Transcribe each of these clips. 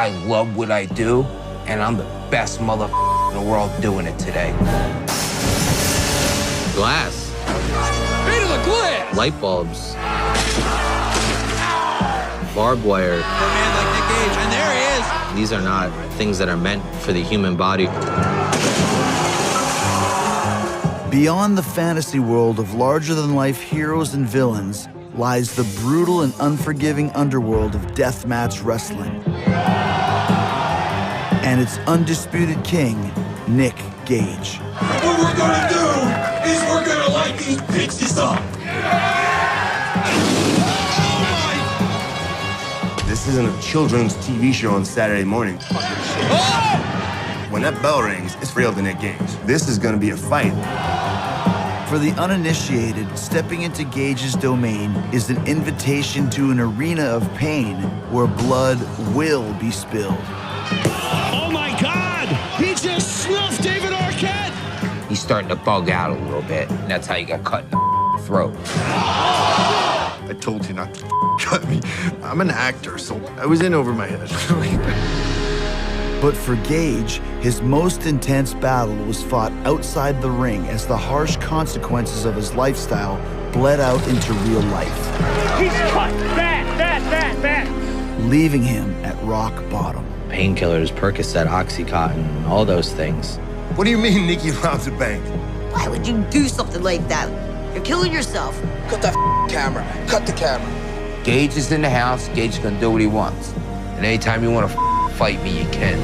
I love what I do, and I'm the best motherfucker in the world doing it today. Glass. Into the glass! Light bulbs. Barbed wire. For a man like Nick Gage, and there he is. These are not things that are meant for the human body. Beyond the fantasy world of larger-than-life heroes and villains lies the brutal and unforgiving underworld of deathmatch wrestling. And its undisputed king, Nick Gage. What we're gonna do is we're gonna light these pixies up. This isn't a children's TV show on Saturday morning. When that bell rings, it's real to Nick Gage. This is gonna be a fight. For the uninitiated, stepping into Gage's domain is an invitation to an arena of pain where blood will be spilled. Oh my God! He just snuffed David Arquette! He's starting to bug out a little bit, and that's how you got cut in the throat. I told you not to cut me. I'm an actor, so I was in over my head. But for Gage, his most intense battle was fought outside the ring as the harsh consequences of his lifestyle bled out into real life. He's cut! Bad! Leaving him at rock bottom. Painkillers, Percocet, Oxycontin, all those things. What do you mean Nicky robbed the bank? Why would you do something like that? You're killing yourself. Cut that camera. Cut the camera. Gage is in the house. Gage is gonna do what he wants. And anytime you want to fight me, you can.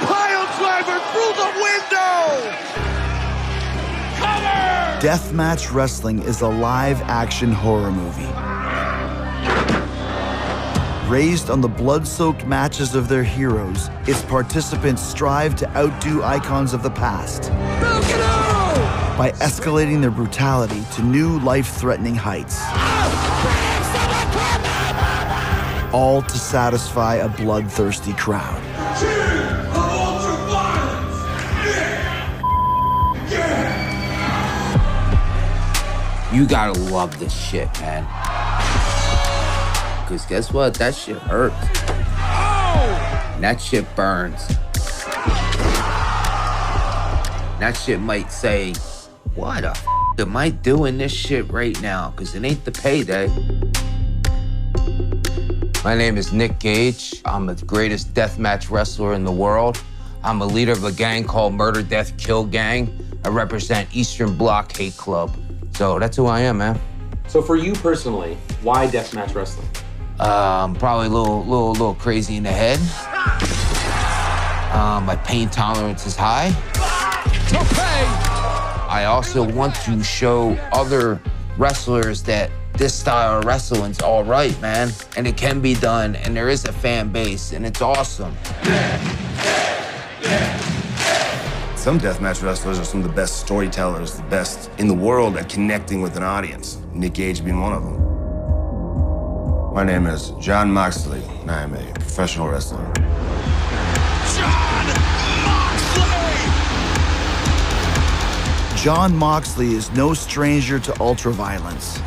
Pile driver through the window! Cover! Deathmatch wrestling is a live-action horror movie. Raised on the blood-soaked matches of their heroes, its participants strive to outdo icons of the past by escalating their brutality to new life-threatening heights. All to satisfy a bloodthirsty crowd. You gotta love this shit, man. Because guess what? That shit hurts. And that shit burns. That shit might say, why the am I doing this shit right now? Because it ain't the payday. My name is Nick Gage. I'm the greatest deathmatch wrestler in the world. I'm a leader of a gang called Murder, Death, Kill Gang. I represent Eastern Bloc Hate Club. So that's who I am, man. So for you personally, why deathmatch wrestling? Probably a little crazy in the head. My pain tolerance is high. I also want to show other wrestlers that this style of wrestling's all right, man. And it can be done, and there is a fan base, and it's awesome. Some deathmatch wrestlers are some of the best storytellers, the best in the world at connecting with an audience. Nick Gage being one of them. My name is John Moxley, and I am a professional wrestler. John Moxley is no stranger to ultraviolence.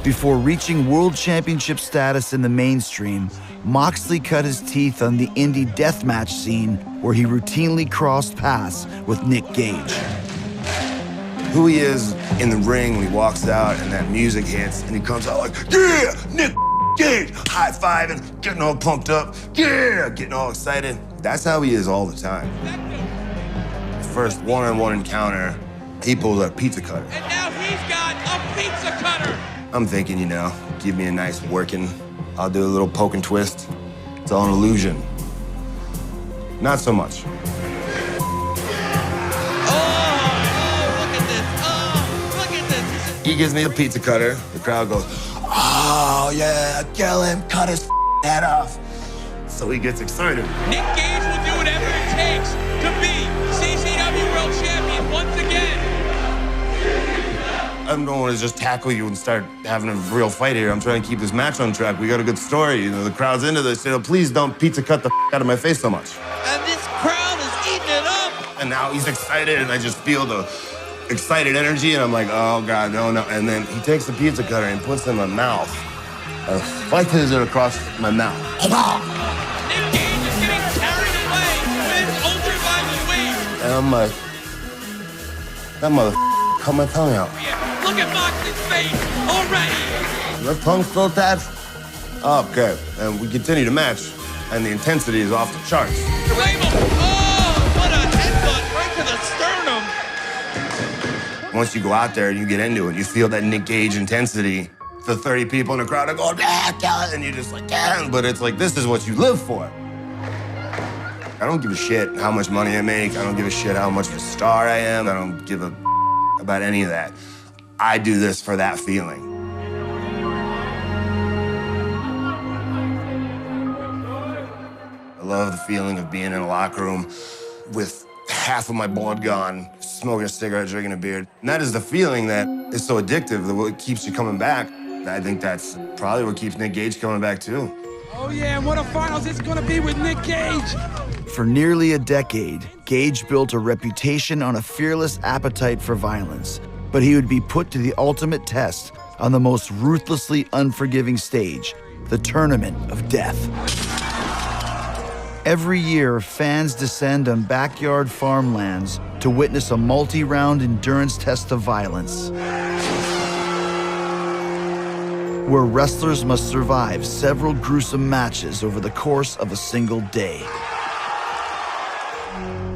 Before reaching world championship status in the mainstream, Moxley cut his teeth on the indie deathmatch scene where he routinely crossed paths with Nick Gage. Who he is in the ring when he walks out and that music hits and he comes out like, yeah, Nick Gage, high-fiving, getting all pumped up, yeah, getting all excited. That's how he is all the time. The first one-on-one encounter, he pulls out a pizza cutter. And now he's got a pizza cutter! I'm thinking, you know, give me a nice working, I'll do a little poke and twist. It's all an illusion. Not so much. He gives me a pizza cutter. The crowd goes, oh, yeah, kill him, cut his head off. So he gets excited. Nick Gage will do whatever it takes to be CCW World Champion once again. I don't want to just tackle you and start having a real fight here. I'm trying to keep this match on track. We got a good story. You know, the crowd's into this. You know, please don't pizza cut the out of my face so much. And this crowd is eating it up. And now he's excited, and I just feel the excited energy, and I'm like, oh God, no. And then he takes the pizza cutter and puts it in my mouth. And slices it across my mouth. Nick Gage is getting carried away with ultra violent waves. And I'm like, that mother cut my tongue out. Look at Moxley's face already. Your tongue still attached? Okay, and we continue to match, and the intensity is off the charts. Oh, what a headbutt right to the sternum. Once you go out there and you get into it, you feel that Nick Gage intensity. The 30 people in the crowd are going, and you're just like, but it's like, this is what you live for. I don't give a shit how much money I make. I don't give a shit how much of a star I am. I don't give a about any of that. I do this for that feeling. I love the feeling of being in a locker room with half of my blood gone, smoking a cigarette, drinking a beer. And that is the feeling that is so addictive, that what keeps you coming back. I think that's probably what keeps Nick Gage coming back, too. Oh, yeah, and what a finals it's gonna be with Nick Gage. For nearly a decade, Gage built a reputation on a fearless appetite for violence, but he would be put to the ultimate test on the most ruthlessly unforgiving stage, the Tournament of Death. Every year, fans descend on backyard farmlands to witness a multi-round endurance test of violence, where wrestlers must survive several gruesome matches over the course of a single day.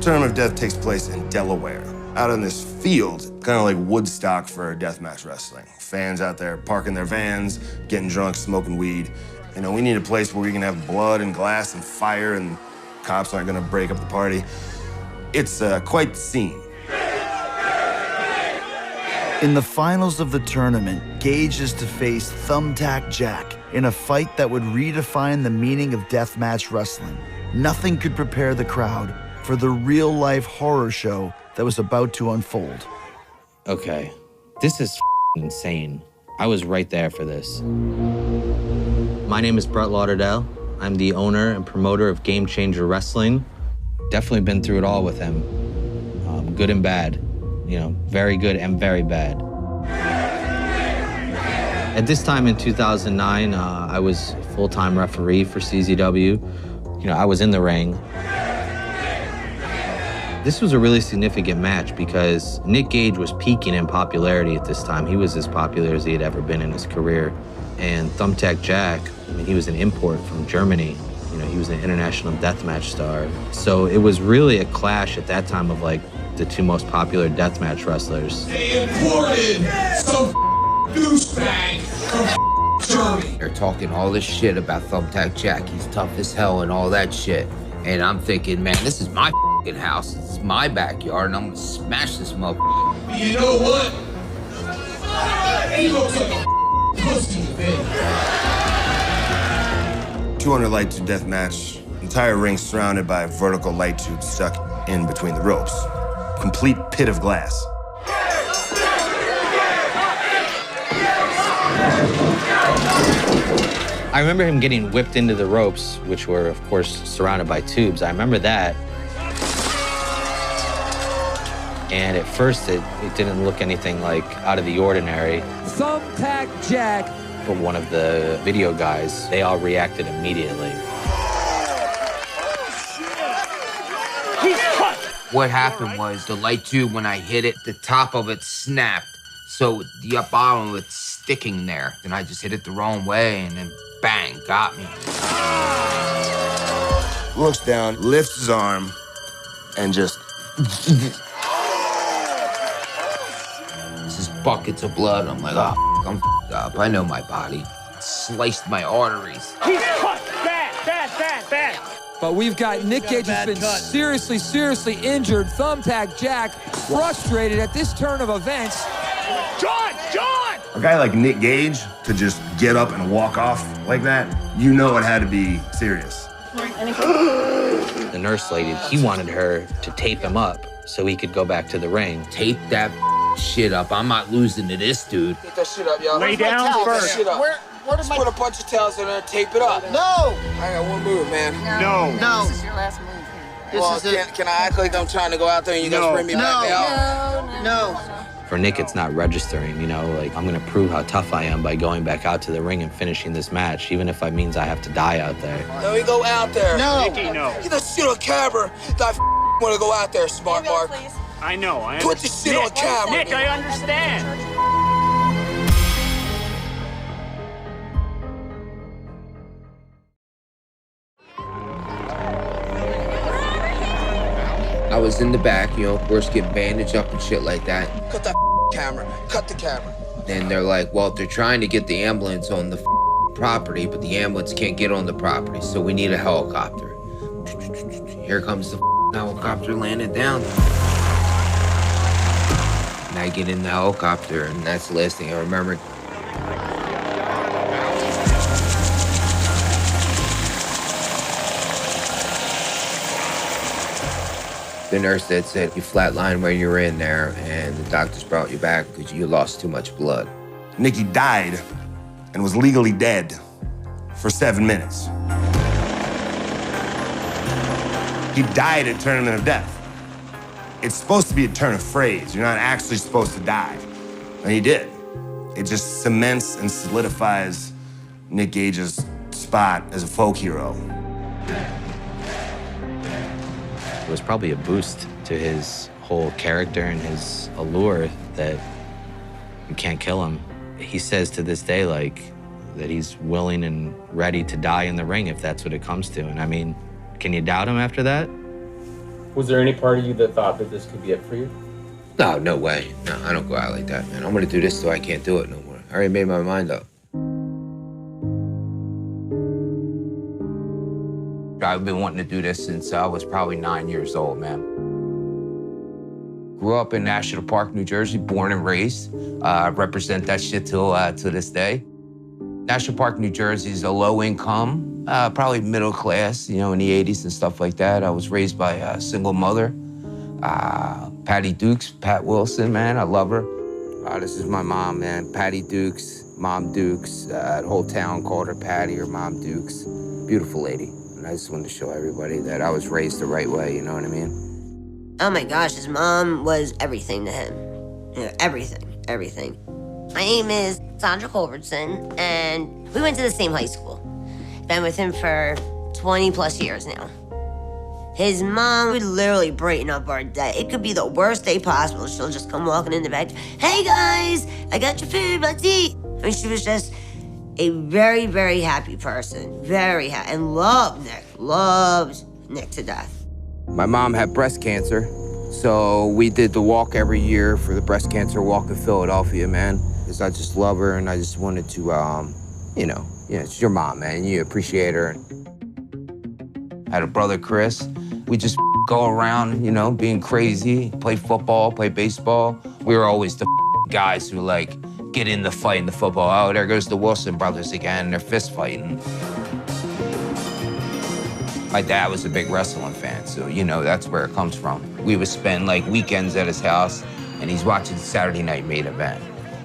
Tournament of Death takes place in Delaware, out on this field, kind of like Woodstock for deathmatch wrestling. Fans out there parking their vans, getting drunk, smoking weed. You know, we need a place where we can have blood and glass and fire, and cops aren't gonna break up the party. It's quite the scene. In the finals of the tournament, Gage is to face Thumbtack Jack in a fight that would redefine the meaning of deathmatch wrestling. Nothing could prepare the crowd for the real-life horror show that was about to unfold. Okay, this is insane. I was right there for this. My name is Brett Lauderdale. I'm the owner and promoter of Game Changer Wrestling. Definitely been through it all with him, good and bad. You know, very good and very bad. At this time in 2009, I was full-time referee for CZW. You know, I was in the ring. This was a really significant match because Nick Gage was peaking in popularity at this time. He was as popular as he had ever been in his career. And Thumbtack Jack, I mean, he was an import from Germany. You know, he was an international deathmatch star. So it was really a clash at that time of like the two most popular deathmatch wrestlers. They imported some douchebag from Germany. They're talking all this shit about Thumbtack Jack. He's tough as hell and all that shit. And I'm thinking, man, this is my house. It's my backyard, and I'm gonna smash this motherfucker. You know what? He looks like a pussy, man. 200 light tube death match. Entire ring surrounded by vertical light tubes stuck in between the ropes. Complete pit of glass. I remember him getting whipped into the ropes, which were, of course, surrounded by tubes. I remember that. And at first, it didn't look anything like out of the ordinary. Thumbtack Jack. But one of the video guys, they all reacted immediately. He's cut. What happened was the light tube, when I hit it, the top of it snapped. So the bottom of it's sticking there. Then I just hit it the wrong way, and then bang, got me. Looks down, lifts his arm, and just... This is buckets of blood. I'm like, oh, I'm up. I know my body. Sliced my arteries. He's cut. Bad. But we've got Nick Gage has been seriously injured. Thumbtack Jack frustrated at this turn of events. John! A guy like Nick Gage to just get up and walk off like that, you know it had to be serious. The nurse lady, he wanted her to tape him up so he could go back to the ring. Tape that shit up. I'm not losing to this dude. Get that shit up, y'all. Lay down first. Where did put a bunch of towels in there and tape it up. No! I got one move, man. No. This is your last move here. Well, can I act like I'm trying to go out there and you guys bring me back out? No. For Nick, it's not registering, you know? Like, I'm gonna prove how tough I am by going back out to the ring and finishing this match, even if it means I have to die out there. Let me go out there. No. Nicky, no. Get that shit on camera that I want to go out there, smart Mark. I know. I Put the shit on camera. Nick, I understand. I was in the back, you know, of course, getting bandaged up and shit like that. Cut that camera. Cut the camera. And they're like, well, they're trying to get the ambulance on the property, but the ambulance can't get on the property, so we need a helicopter. Here comes the helicopter landing down. And I get in the helicopter, and that's the last thing I remember. The nurse that said you flatlined where you were in there, and the doctors brought you back because you lost too much blood. Nicky died and was legally dead for 7 minutes. He died at tournament of death. It's supposed to be a turn of phrase. You're not actually supposed to die. And he did. It just cements and solidifies Nick Gage's spot as a folk hero. It was probably a boost to his whole character and his allure that you can't kill him. He says to this day, like, that he's willing and ready to die in the ring if that's what it comes to. And I mean, can you doubt him after that? Was there any part of you that thought that this could be it for you? No, no way. No, I don't go out like that, man. I'm gonna do this so I can't do it no more. I already made my mind up. I've been wanting to do this since I was probably 9 years old, man. Grew up in National Park, New Jersey, born and raised. Represent that shit till to this day. National Park, New Jersey is a low income, probably middle class, you know, in the 80s and stuff like that. I was raised by a single mother, Patty Dukes, Pat Wilson, man, I love her. This is my mom, man, Patty Dukes, Mom Dukes. The whole town called her Patty or Mom Dukes. Beautiful lady. And I just wanted to show everybody that I was raised the right way, you know what I mean? Oh my gosh, his mom was everything to him. You know, everything. My name is Sandra Culbertson, and we went to the same high school. Been with him for 20 plus years now. His mom would literally brighten up our day. It could be the worst day possible. She'll just come walking in the back. Hey guys, I got your food, let's eat. I mean, she was just a very, very happy person. Very happy, and loved Nick to death. My mom had breast cancer, so we did the walk every year for the breast cancer walk in Philadelphia, man. Because I just love her, and I just wanted to, you know, it's your mom, man. You appreciate her. I had a brother, Chris. We just go around, you know, being crazy, play football, play baseball. We were always the guys who, like, get in the fight in the football. Oh, there goes the Wilson brothers again. They're fist fighting. My dad was a big wrestling fan, so, you know, that's where it comes from. We would spend, like, weekends at his house, and he's watching Saturday Night Main Event.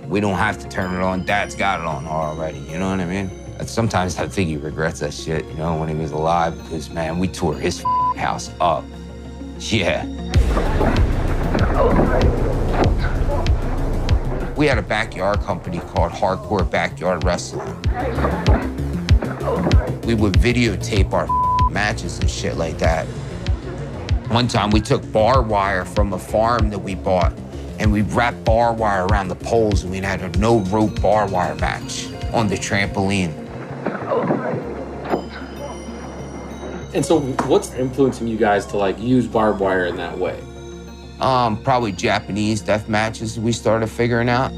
We don't have to turn it on. Dad's got it on already, you know what I mean? Sometimes I think he regrets that shit, you know, when he was alive, because, man, we tore his house up. Yeah. We had a backyard company called Hardcore Backyard Wrestling. We would videotape our matches and shit like that. One time we took barbed wire from a farm that we bought, and we wrapped barbed wire around the poles, and we had a no-rope barbed wire match on the trampoline. And so what's influencing you guys to, like, use barbed wire in that way? Probably Japanese death matches we started figuring out.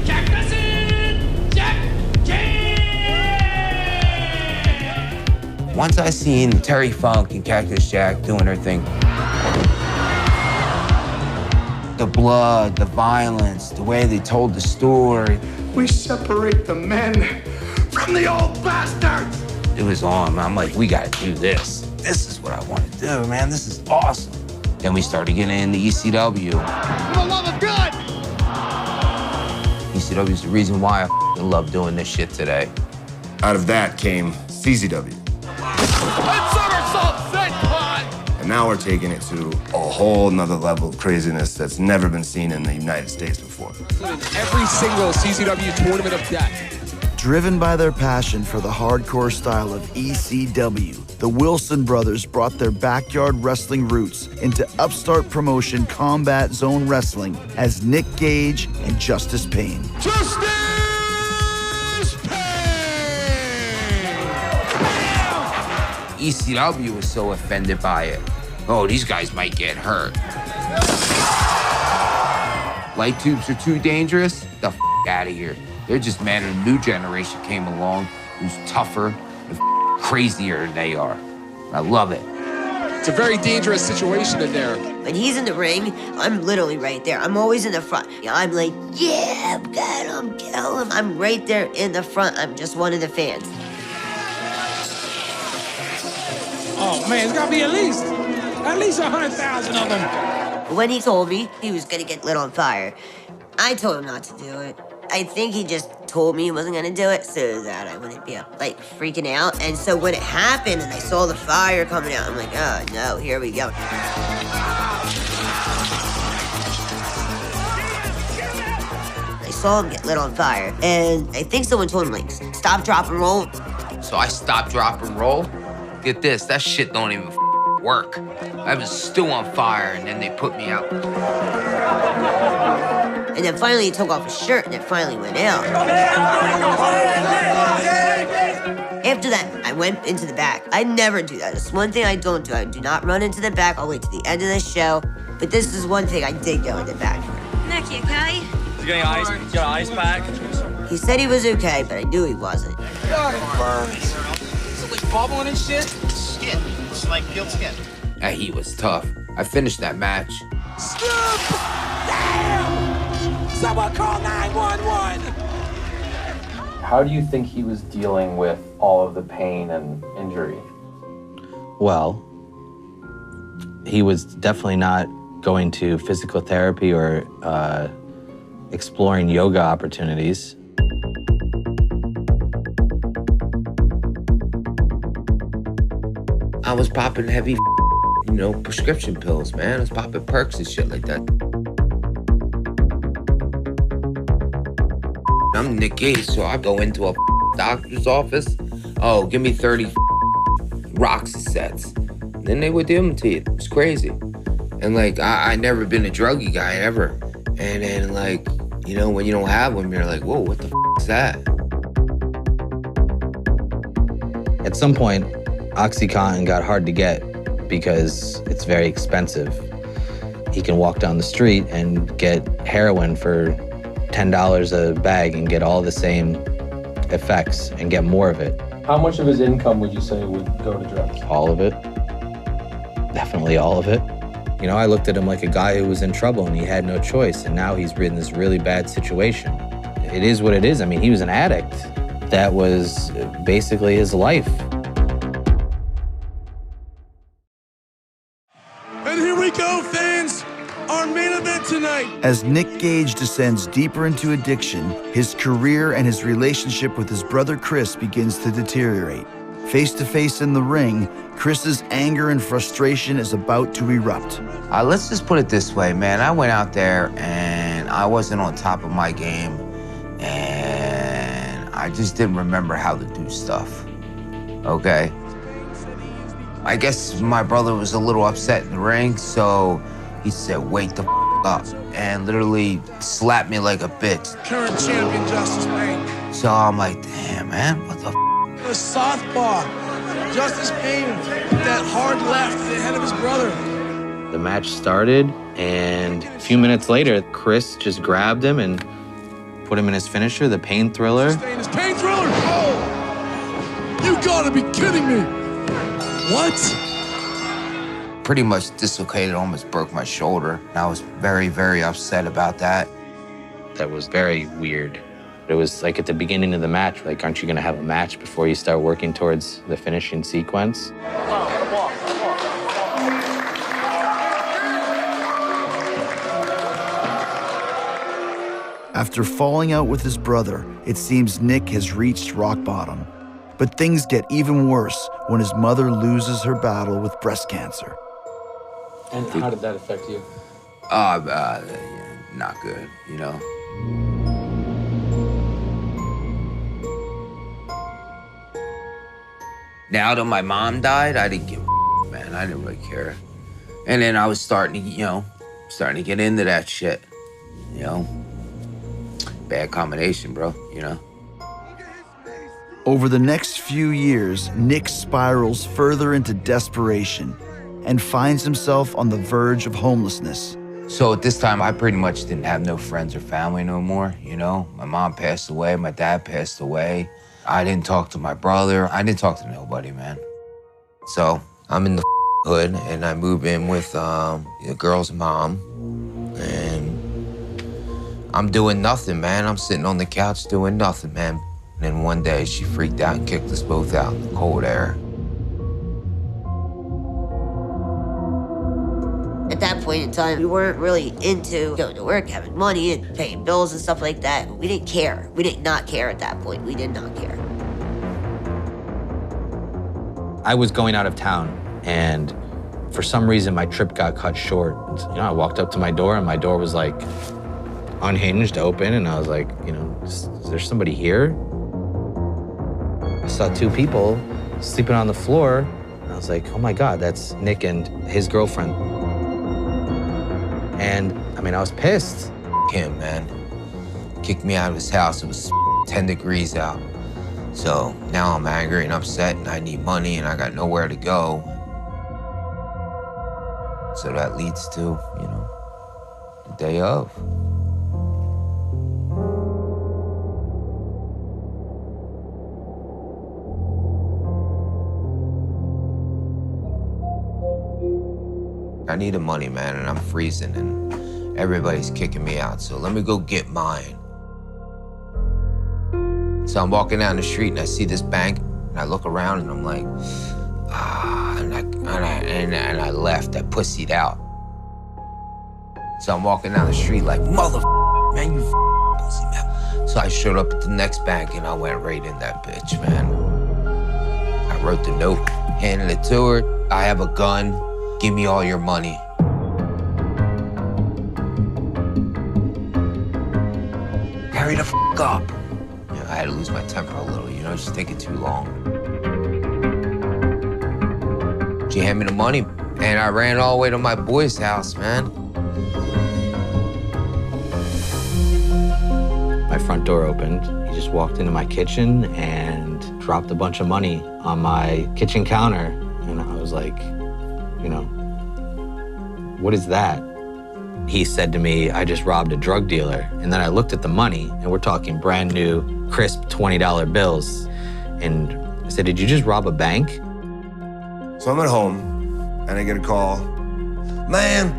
Jack Dustin! Jack Once I seen Terry Funk and Cactus Jack doing their thing, the blood, the violence, the way they told the story. We separate the men from the old bastards! It was on. I'm like, we gotta do this. This is what I want to do, man. This is awesome. Then we started getting into ECW. For the love of God! ECW is the reason why I love doing this shit today. Out of that came CZW. And now we're taking it to a whole nother level of craziness that's never been seen in the United States before. Every single CZW Tournament of Death. Driven by their passion for the hardcore style of ECW, the Wilson brothers brought their backyard wrestling roots into upstart promotion Combat Zone Wrestling as Nick Gage and Justice Payne. ECW was so offended by it. Oh, these guys might get hurt. Light tubes are too dangerous? The f out of here. They're just mad a new generation came along who's tougher and crazier than they are. I love it. It's a very dangerous situation in there. When he's in the ring, I'm literally right there. I'm always in the front. I'm like, yeah, get him, kill him. I'm right there in the front. I'm just one of the fans. Oh man, it's gotta be at least 100,000 of them. When he told me he was gonna get lit on fire, I told him not to do it. I think he just told me he wasn't gonna do it so that I wouldn't be like freaking out. And so when it happened and I saw the fire coming out, I'm like, oh no, here we go. I saw him get lit on fire, and I think someone told him like, stop, drop, and roll. So I stopped, drop, and roll. Get this, that shit don't even work. I was still on fire, and then they put me out. And then finally he took off his shirt, and it finally went out. After that, I went into the back. I never do that. It's one thing I don't do. I do not run into the back. I'll wait to the end of the show. But this is one thing I did go in the back. Nick, you okay? You got ice? You got an ice pack? He said he was okay, but I knew he wasn't. Bubbling and shit. Skin. It's like peeled skin. That heat was tough. I finished that match. Snoop! Damn! Someone call 911! How do you think he was dealing with all of the pain and injury? Well, he was definitely not going to physical therapy or exploring yoga opportunities. I was popping heavy, prescription pills, man. I was popping perks and shit like that. I'm Nick Gage, so I go into a doctor's office. Oh, give me 30 Roxy sets. And then they would give them to you. It's crazy. And I never been a druggy guy ever. And then when you don't have them, you're like, whoa, what the is that? At some point, OxyContin got hard to get because it's very expensive. He can walk down the street and get heroin for $10 a bag and get all the same effects and get more of it. How much of his income would you say would go to drugs? All of it. Definitely all of it. I looked at him like a guy who was in trouble and he had no choice, and now he's in this really bad situation. It is what it is. I mean, he was an addict. That was basically his life. And here we go, fans. Our main event tonight. As Nick Gage descends deeper into addiction, his career and his relationship with his brother Chris begins to deteriorate. Face to face in the ring, Chris's anger and frustration is about to erupt. Let's just put it this way, man. I went out there and I wasn't on top of my game, and I just didn't remember how to do stuff, okay? I guess my brother was a little upset in the ring, so he said, wake the up, and literally slapped me like a bitch. Current champion, Justice Payne. So I'm like, damn, man, what the The southpaw, Justice Payne, that hard left to the head of his brother. The match started, and a few minutes later, Chris just grabbed him and put him in his finisher, the Pain Thriller. His Pain Thriller? Oh! You gotta be kidding me! What? Pretty much dislocated, almost broke my shoulder. And I was very, very upset about that. That was very weird. It was like at the beginning of the match, like, aren't you gonna have a match before you start working towards the finishing sequence? After falling out with his brother, it seems Nick has reached rock bottom. But things get even worse when his mother loses her battle with breast cancer. And how did that affect you? Not good, you know. Now that my mom died, I didn't give a man. I didn't really care. And then I was starting to get into that shit, you know. Bad combination, bro, you know. Over the next few years, Nick spirals further into desperation and finds himself on the verge of homelessness. So at this time, I pretty much didn't have no friends or family no more, you know? My mom passed away, my dad passed away. I didn't talk to my brother. I didn't talk to nobody, man. So I'm in the hood, and I move in with the girl's mom, and I'm doing nothing, man. I'm sitting on the couch doing nothing, man. And then one day, she freaked out and kicked us both out in the cold air. At that point in time, we weren't really into going to work, having money, and paying bills and stuff like that. We didn't care. We did not care at that point. We did not care. I was going out of town, and for some reason, my trip got cut short. You know, I walked up to my door, and my door was like unhinged, open, and I was like, you know, is there somebody here? I saw two people sleeping on the floor, and I was like, oh my God, that's Nick and his girlfriend. And I mean, I was pissed. Him, man. Kicked me out of his house. It was 10 degrees out. So now I'm angry and upset, and I need money, and I got nowhere to go. So that leads to, you know, the day of. I need the money, man, and I'm freezing, and everybody's kicking me out, so let me go get mine. So I'm walking down the street, and I see this bank, and I look around, and I'm like, and I left. I pussied out. So I'm walking down the street like, man, you pussy, man. So I showed up at the next bank, and I went right in that bitch, man. I wrote the note, handed it to her. I have a gun. Give me all your money. Hurry the f up. You know, I had to lose my temper a little, you know, just taking too long. She handed me the money, and I ran all the way to my boy's house, man. My front door opened. He just walked into my kitchen and dropped a bunch of money on my kitchen counter. And I was like, you know, what is that? He said to me, I just robbed a drug dealer. And then I looked at the money, and we're talking brand new, crisp $20 bills. And I said, did you just rob a bank? So I'm at home, and I get a call. Man,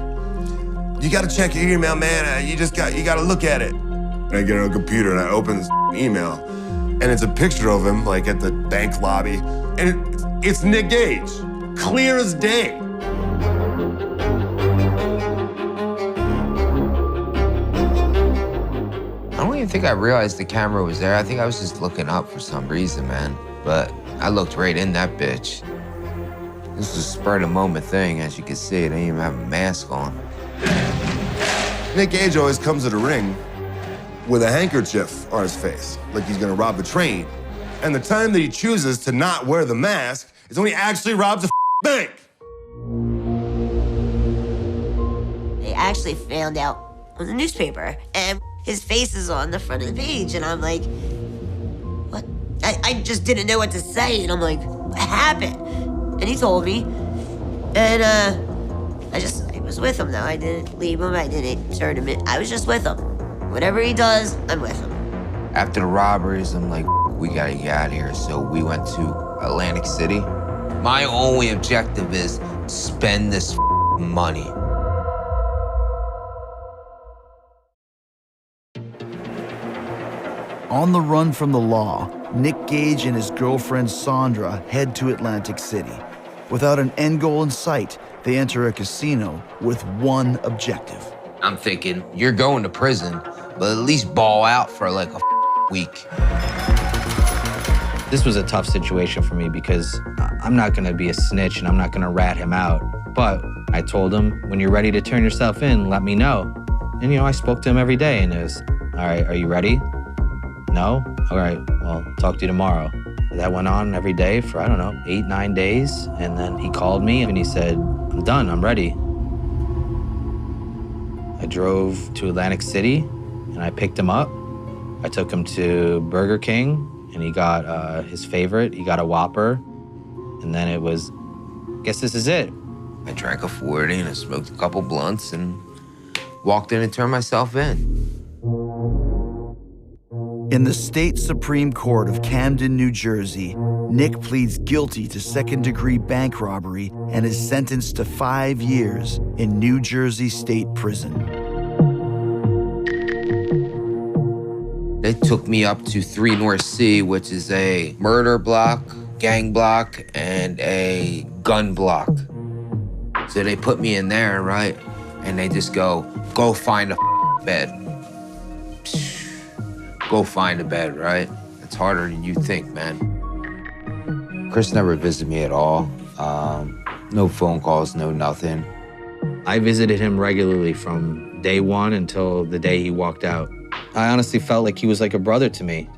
you gotta check your email, man. You gotta look at it. And I get on a computer, and I open this email, and it's a picture of him, like at the bank lobby. And it's Nick Gage, clear as day. I don't even think I realized the camera was there. I think I was just looking up for some reason, man. But I looked right in that bitch. This was a spur of the moment thing, as you can see. I didn't even have a mask on. Nick Gage always comes to the ring with a handkerchief on his face, like he's gonna rob a train. And the time that he chooses to not wear the mask is when he actually robs a bank. They actually found out on the newspaper, and his face is on the front of the page, and I'm like, what? I just didn't know what to say, and I'm like, what happened? And he told me, and I was with him though. I didn't leave him, I didn't turn him in. I was just with him. Whatever he does, I'm with him. After the robberies, I'm like, we gotta get out of here. So we went to Atlantic City. My only objective is spend this money. On the run from the law, Nick Gage and his girlfriend Sandra head to Atlantic City. Without an end goal in sight, they enter a casino with one objective. I'm thinking, you're going to prison, but at least ball out for like a week. This was a tough situation for me because I'm not gonna be a snitch and I'm not gonna rat him out. But I told him, when you're ready to turn yourself in, let me know. And I spoke to him every day and it was, all right, are you ready? No? All right, well, talk to you tomorrow. That went on every day for, 8, 9 days. And then he called me and he said, I'm done, I'm ready. I drove to Atlantic City and I picked him up. I took him to Burger King and he got his favorite. He got a Whopper. And then it was, guess this is it. I drank a 40 and I smoked a couple blunts and walked in and turned myself in. In the state Supreme Court of Camden, New Jersey, Nick pleads guilty to second-degree bank robbery and is sentenced to 5 years in New Jersey State Prison. They took me up to 3 North C, which is a murder block, gang block, and a gun block. So they put me in there, right? And they just go find a bed. Go find a bed, right? It's harder than you think, man. Chris never visited me at all. No phone calls, no nothing. I visited him regularly from day one until the day he walked out. I honestly felt like he was like a brother to me,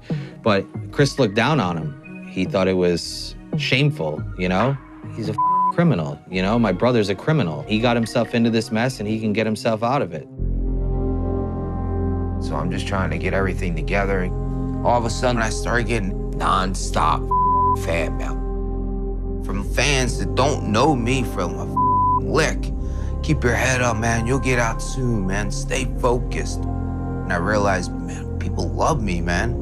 but Chris looked down on him. He thought it was shameful, He's a criminal, My brother's a criminal. He got himself into this mess and he can get himself out of it. So I'm just trying to get everything together. All of a sudden, I started getting nonstop fan mail from fans that don't know me from a lick. Keep your head up, man. You'll get out soon, man. Stay focused. And I realized, man, people love me, man.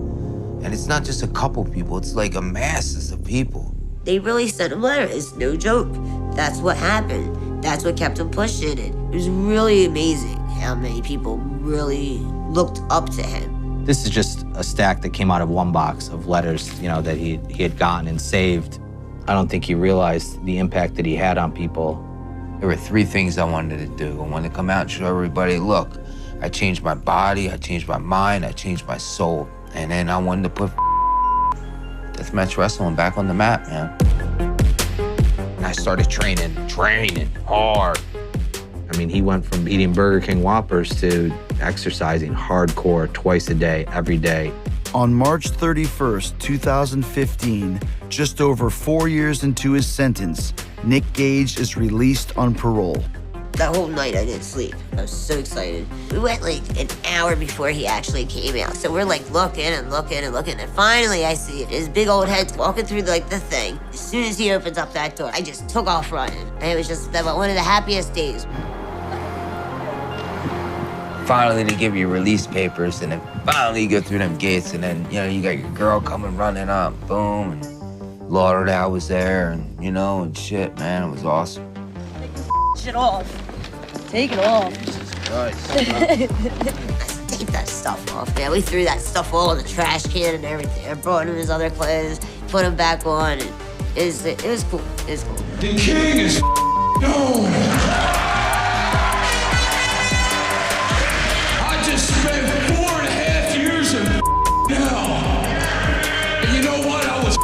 And it's not just a couple people. It's like a masses of people. They really sent him letters. It's no joke. That's what happened. That's what kept him pushing it. It was really amazing how many people really looked up to him. This is just a stack that came out of one box of letters, that he had gotten and saved. I don't think he realized the impact that he had on people. There were 3 things I wanted to do. I wanted to come out and show everybody, look, I changed my body, I changed my mind, I changed my soul. And then I wanted to put deathmatch wrestling back on the map, man. And I started training hard. I mean, he went from eating Burger King Whoppers to exercising hardcore twice a day, every day. On March 31st, 2015, just over 4 years into his sentence, Nick Gage is released on parole. That whole night I didn't sleep. I was so excited. We went like an hour before he actually came out. So we're like looking and looking and looking. And finally I see it. His big old head's walking through like the thing. As soon as he opens up that door, I just took off running. And it was just one of the happiest days. Finally, they give you release papers, and then finally you go through them gates, and then, you got your girl coming running up, boom, and Lauderdale was there, and, and shit, man, it was awesome. Take it off. Take it off. Take that stuff off, man. We threw that stuff all in the trash can and everything. I brought him his other clothes, put him back on, and it was cool. It was cool. The king is gone. Spent 4.5 years in hell. And you know what? I was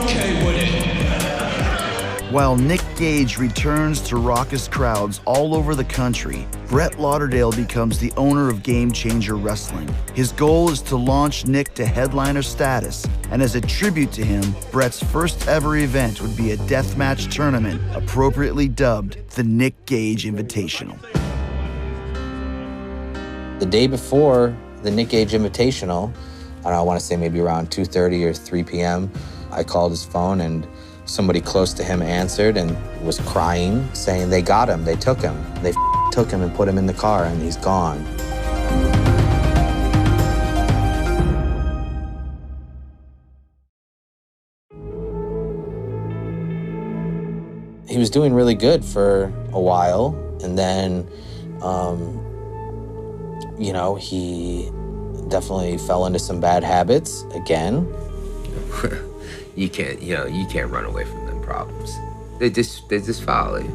okay with it. While Nick Gage returns to raucous crowds all over the country, Brett Lauderdale becomes the owner of Game Changer Wrestling. His goal is to launch Nick to headliner status, and as a tribute to him, Brett's first ever event would be a deathmatch tournament appropriately dubbed the Nick Gage Invitational. The day before the Nick Gage Invitational, I want to say maybe around 2:30 or 3 p.m., I called his phone and somebody close to him answered and was crying, saying they got him, they took him. They took him and put him in the car and he's gone. He was doing really good for a while, and then he definitely fell into some bad habits again. You can't run away from them problems. They just follow you.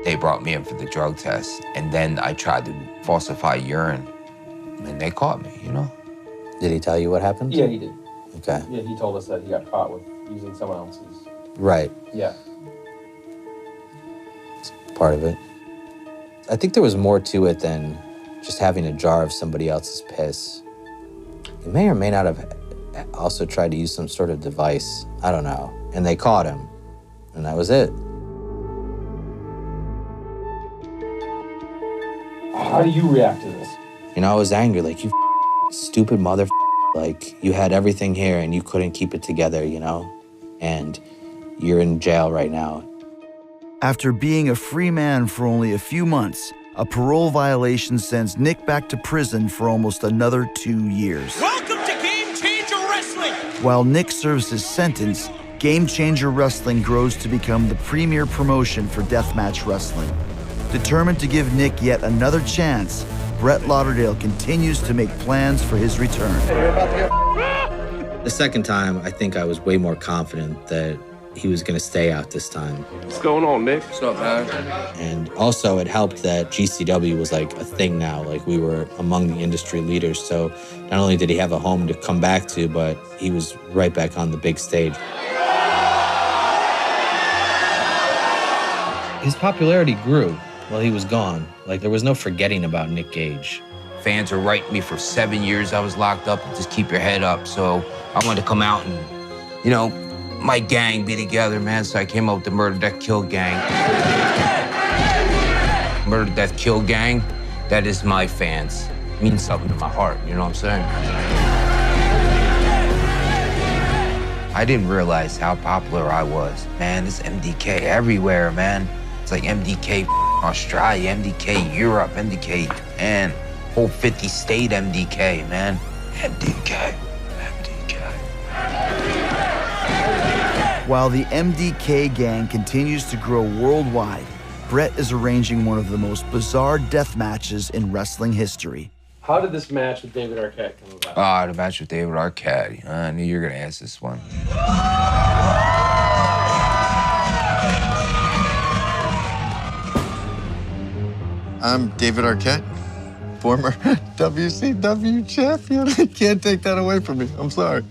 They brought me in for the drug test, and then I tried to falsify urine, and they caught me, you know? Did he tell you what happened? Yeah, he did. Okay. Yeah, he told us that he got caught with using someone else's. Right. Yeah. It's part of it. I think there was more to it than just having a jar of somebody else's piss. He may or may not have also tried to use some sort of device. I don't know. And they caught him, and that was it. How do you react to this? You know, I was angry, like, you stupid mother. Like, you had everything here and you couldn't keep it together, you know? And you're in jail right now. After being a free man for only a few months, a parole violation sends Nick back to prison for almost another 2 years. Welcome to Game Changer Wrestling. While Nick serves his sentence, Game Changer Wrestling grows to become the premier promotion for deathmatch wrestling. Determined to give Nick yet another chance, Brett Lauderdale continues to make plans for his return. The second time, I think I was way more confident that he was going to stay out this time. What's going on, Nick? What's up, man? And also, it helped that GCW was like a thing now. Like, we were among the industry leaders. So not only did he have a home to come back to, but he was right back on the big stage. His popularity grew while he was gone. Like, there was no forgetting about Nick Gage. Fans were writing me for 7 years I was locked up, and just keep your head up. So I wanted to come out and, you know, my gang be together, man. So I came up with the Murder, Death, Kill gang. Murder, Death, Kill gang, that is my fans. It means something to my heart, you know what I'm saying? I didn't realize how popular I was. Man, there's MDK everywhere, man. It's like MDK Australia, MDK Europe, MDK Japan, whole 50 state MDK, man. MDK. While the MDK gang continues to grow worldwide, Brett is arranging one of the most bizarre death matches in wrestling history. How did this match with David Arquette come about? The match with David Arquette. I knew you were gonna ask this one. I'm David Arquette, former WCW champion. You can't take that away from me. I'm sorry.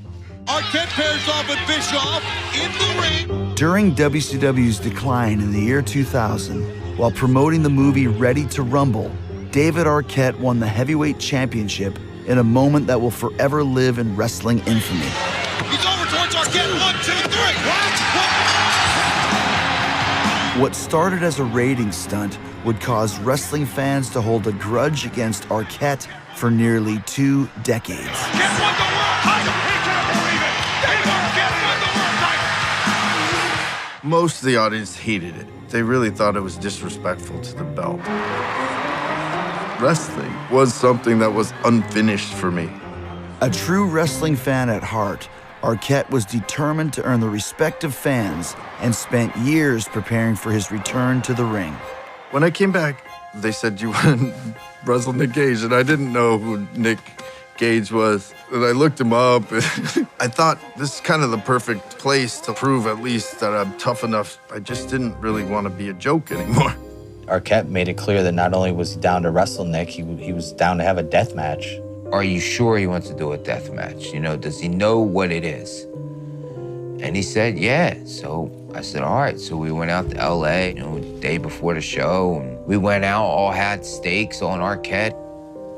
Arquette pairs off with Bischoff in the ring. During WCW's decline in the year 2000, while promoting the movie Ready to Rumble, David Arquette won the heavyweight championship in a moment that will forever live in wrestling infamy. He's over towards Arquette. 1, 2, 3. What started as a rating stunt would cause wrestling fans to hold a grudge against Arquette for nearly 2 decades. Most of the audience hated it. They really thought it was disrespectful to the belt. Wrestling was something that was unfinished for me. A true wrestling fan at heart, Arquette was determined to earn the respect of fans and spent years preparing for his return to the ring. When I came back, they said you want to wrestle Nick Gage, and I didn't know who Nick Gage was. And I looked him up, and I thought this is kind of the perfect place to prove at least that I'm tough enough. I just didn't really want to be a joke anymore. Arquette made it clear that not only was he down to wrestle Nick, he was down to have a death match. Are you sure he wants to do a death match? You know, does he know what it is? And he said, yeah. So I said, all right. So we went out to LA, you know, the day before the show. And we went out, all had steaks on Arquette.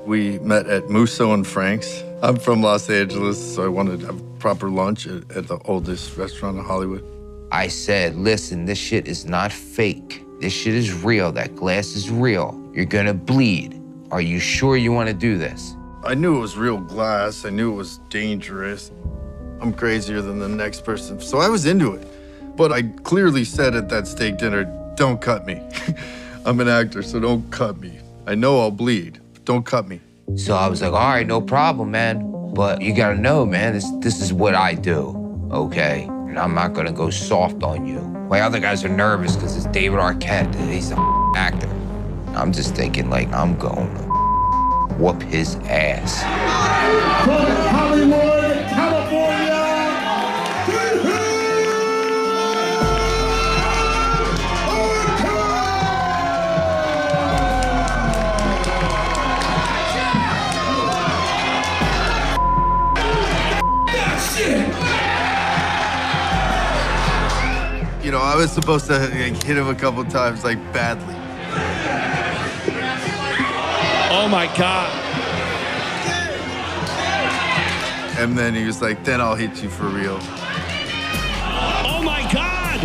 We met at Musso and Frank's. I'm from Los Angeles, so I wanted to have proper lunch at the oldest restaurant in Hollywood. I said, listen, this shit is not fake. This shit is real. That glass is real. You're gonna bleed. Are you sure you want to do this? I knew it was real glass. I knew it was dangerous. I'm crazier than the next person, so I was into it. But I clearly said at that steak dinner, don't cut me. I'm an actor, so don't cut me. I know I'll bleed, but don't cut me. So I was like, all right, no problem, man. But you gotta know, man, this is what I do, okay? And I'm not gonna go soft on you. My other guys are nervous because it's David Arquette. He's a actor. I'm just thinking, like, I'm going to whoop his ass. From Hollywood, California, You know, I was supposed to like, hit him a couple times, like, badly. Oh my God. And then he was like, then I'll hit you for real. Oh my God.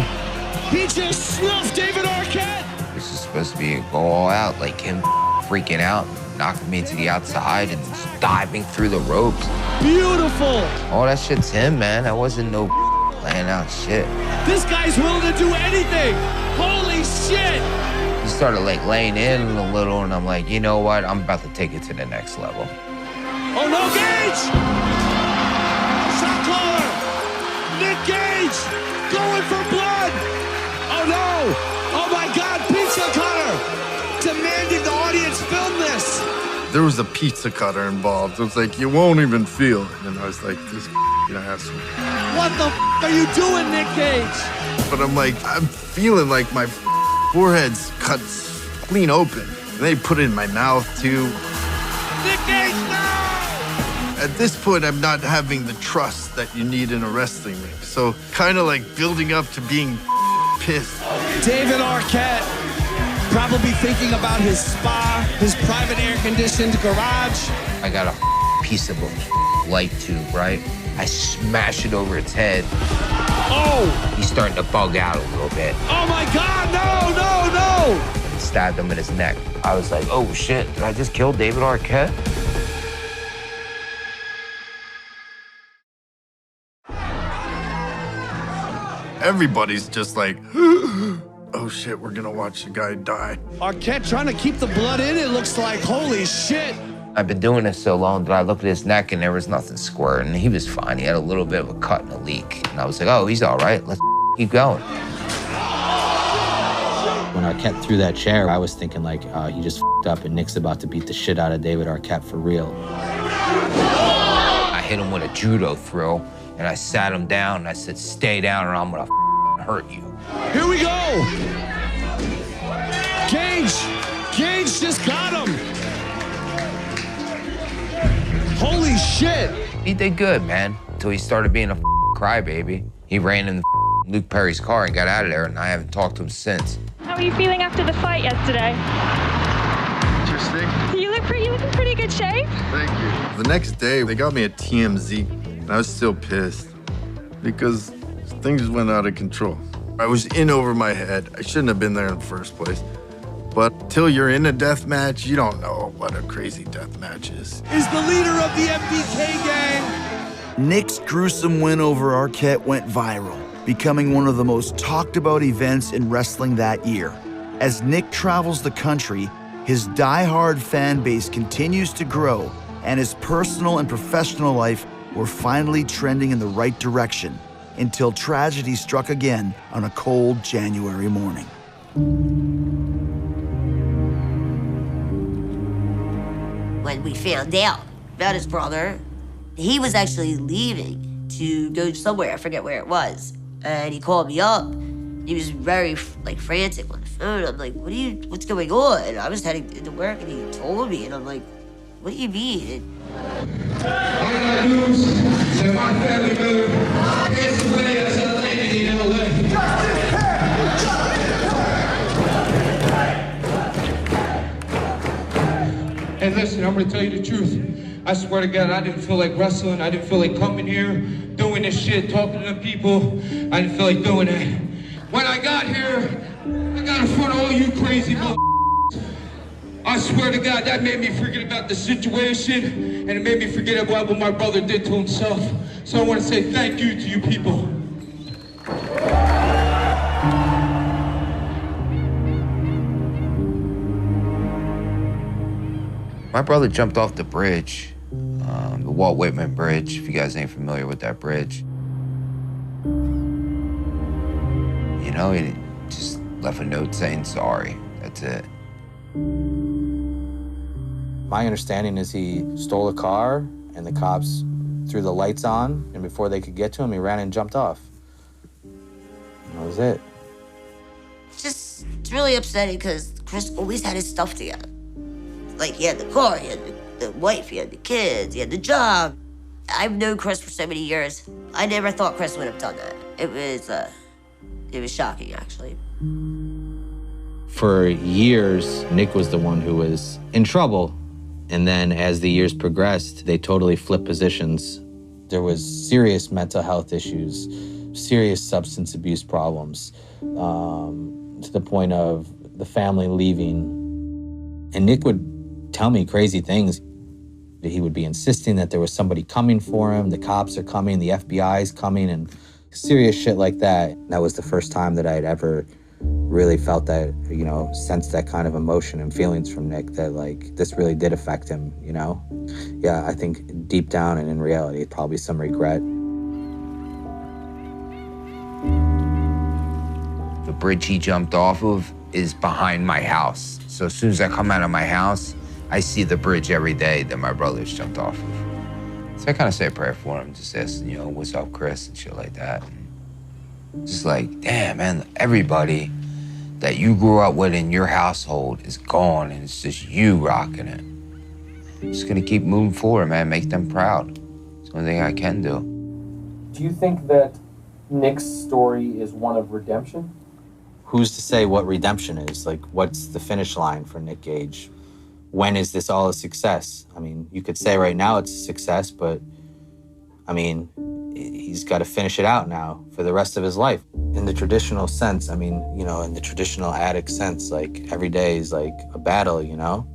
He just snuffed David Arquette. This is supposed to be a go all out, like him freaking out, knocking me to the outside and just diving through the ropes. Beautiful. All that shit's him, man. That wasn't no laying out shit. This guy's willing to do anything. Holy shit. He started like laying in a little, and I'm like, you know what? I'm about to take it to the next level. Oh no, Gage! Shot caller! Nick Gage going for blood! Oh no! Oh my God, pizza cutter! Demanding the audience film this! There was a pizza cutter involved. It was like, you won't even feel it. And I was like, this asshole. What the are you doing, Nick Gage? But I'm like, I'm feeling like my forehead's cut clean open. And they put it in my mouth, too. Nick Gage, no! At this point, I'm not having the trust that you need in a wrestling ring. So kind of like building up to being pissed. David Arquette probably thinking about his spa, his private air-conditioned garage. I got a piece of a light tube, right? I smash it over its head. Oh! He's starting to bug out a little bit. Oh my God, no, no, no! And stabbed him in his neck. I was like, oh shit, did I just kill David Arquette? Everybody's just like, oh shit, we're gonna watch the guy die. Arquette trying to keep the blood in, it looks like, holy shit. I've been doing this so long that I looked at his neck and there was nothing squirting. He was fine. He had a little bit of a cut and a leak. And I was like, oh, he's all right. Let's keep going. When Arquette threw that chair, I was thinking like, he just f***ed up and Nick's about to beat the shit out of David Arquette for real. I hit him with a judo throw and I sat him down and I said, stay down or I'm gonna hurt you. Here we go. Gage just got him. Holy shit. He did good, man, until he started being a crybaby. He ran in Luke Perry's car and got out of there, and I haven't talked to him since. How are you feeling after the fight yesterday? Interesting. You look in pretty good shape. Thank you. The next day, they got me a TMZ, and I was still pissed because things went out of control. I was in over my head. I shouldn't have been there in the first place. But till you're in a death match, you don't know what a crazy death match is. Is the leader of the MDK gang. Nick's gruesome win over Arquette went viral, becoming one of the most talked about events in wrestling that year. As Nick travels the country, his die-hard fan base continues to grow, and his personal and professional life were finally trending in the right direction until tragedy struck again on a cold January morning. When we found out about his brother, he was actually leaving to go somewhere, I forget where it was. And he called me up. He was very frantic on the phone. I'm like, what's going on? And I was heading to work and he told me, and I'm like, what do you mean? I got news that my family member passed away as a lady in LA. And listen, I'm gonna tell you the truth. I swear to God, I didn't feel like wrestling. I didn't feel like coming here, doing this shit, talking to people. I didn't feel like doing that. When I got here, I got in front of all you crazy motherfuckers. I swear to God, that made me forget about the situation, and it made me forget about what my brother did to himself. So I want to say thank you to you people. My brother jumped off the bridge, the Walt Whitman Bridge, if you guys ain't familiar with that bridge. You know, he just left a note saying sorry. That's it. My understanding is he stole a car and the cops threw the lights on, and before they could get to him, he ran and jumped off. That was it. It's really upsetting because Chris always had his stuff together. Like, he had the car, he had the wife, he had the kids, he had the job. I've known Chris for so many years. I never thought Chris would have done that. It was It was shocking, actually. For years, Nick was the one who was in trouble. And then as the years progressed, they totally flipped positions. There was serious mental health issues, serious substance abuse problems, to the point of the family leaving. And Nick would tell me crazy things. He would be insisting that there was somebody coming for him, the cops are coming, the FBI is coming, and serious shit like that. That was the first time that I'd ever really felt that, you know, sensed that kind of emotion and feelings from Nick, that like this really did affect him, you know? Yeah, I think deep down and in reality, probably some regret. The bridge he jumped off of is behind my house. So as soon as I come out of my house, I see the bridge every day that my brothers jumped off of. So I kind of say a prayer for him, just says, you know, what's up, Chris, and shit like that. And just like, damn, man, everybody that you grew up with in your household is gone, and it's just you rocking it. I'm just gonna keep moving forward, man, make them proud. It's the only thing I can do. Do you think that Nick's story is one of redemption? Who's to say what redemption is? Like, what's the finish line for Nick Gage? When is this all a success? I mean, you could say right now it's a success, but I mean, he's got to finish it out now for the rest of his life. In the traditional sense, I mean, you know, in the traditional addict sense, like every day is like a battle, you know?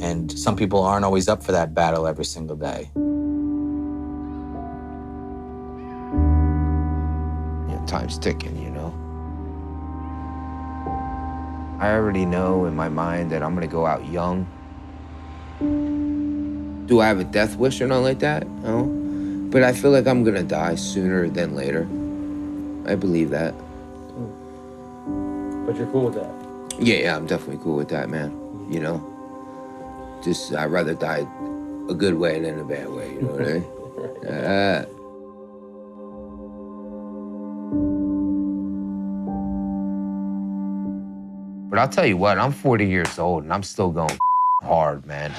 And some people aren't always up for that battle every single day. Yeah, time's ticking, you know? I already know in my mind that I'm gonna go out young. Do I have a death wish or nothing like that? No. But I feel like I'm gonna die sooner than later. I believe that. But you're cool with that? Yeah, I'm definitely cool with that, man. You know? Just, I'd rather die a good way than a bad way, you know what I mean? But I'll tell you what, I'm 40 years old and I'm still going hard, man.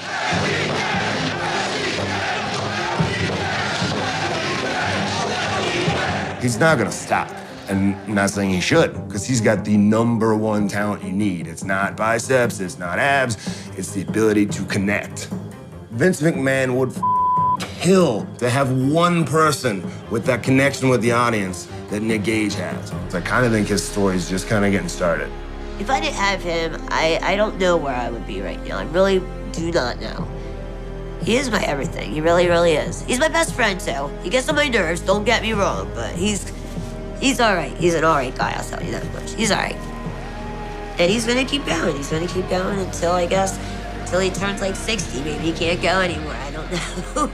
He's not gonna stop. And I'm not saying he should, because he's got the #1 talent you need. It's not biceps, it's not abs, it's the ability to connect. Vince McMahon would kill to have one person with that connection with the audience that Nick Gage has. So I kind of think his story's just kind of getting started. If I didn't have him, I don't know where I would be right now. I really do not know. He is my everything. He really, really is. He's my best friend, too. He gets on my nerves, don't get me wrong, but he's all right. He's an all right guy, I'll tell you that much. He's all right. And he's gonna keep going. He's gonna keep going until, I guess, until he turns like 60. Maybe he can't go anymore. I don't know.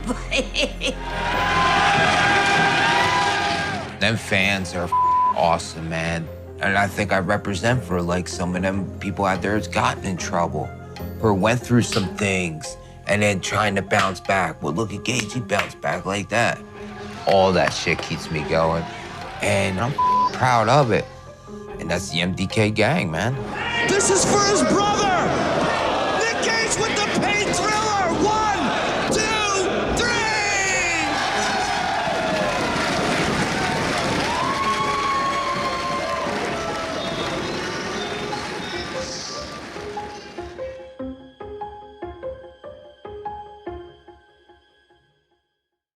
Them fans are awesome, man. And I think I represent for like some of them people out there that's gotten in trouble or went through some things and then trying to bounce back. Well, look at Gage, he bounced back like that. All that shit keeps me going. And I'm proud of it. And that's the MDK gang, man. This is for his brother!